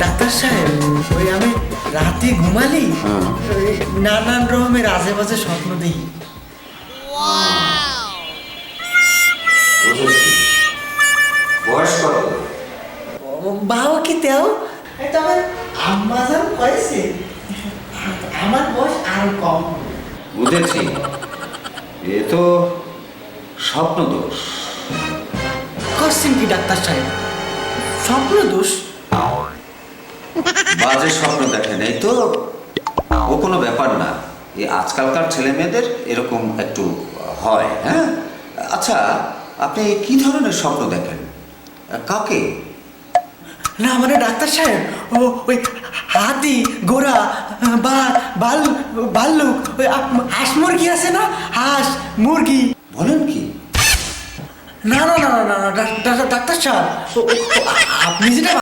Doctor সাহেব, ওই আমি রাতে ঘুমালি ওই নানান রকমের আজে বাজে স্বপ্ন দেখি। বুঝেছি। বয়স কত? বাবা কি তেও তবে আম্মা যান কয়েছে আমার বয়স আর কম। বুঝেছি, এ তো স্বপ্ন দোষ। কোশ্চেন কি ডাক্তার সাহেব, স্বপ্ন দোষ? বাজে স্বপ্ন দেখেন, এই তো ও কোনো ব্যাপার না। এই আজকালকার ছেলে মেয়েদের এরকম একটু হয়। হ্যাঁ, আচ্ছা, আপনি কি ধরনের স্বপ্ন দেখেন? কাকে? না মানে ডাক্তার সাহেব, ও ওই হাতি ঘোড়া বা ভাল্লুক ওই হাঁস মুরগি আছে না, হাঁস মুরগি। বলেন কি? না না না না না ডাক্তার সাহেব, আপনি যেটা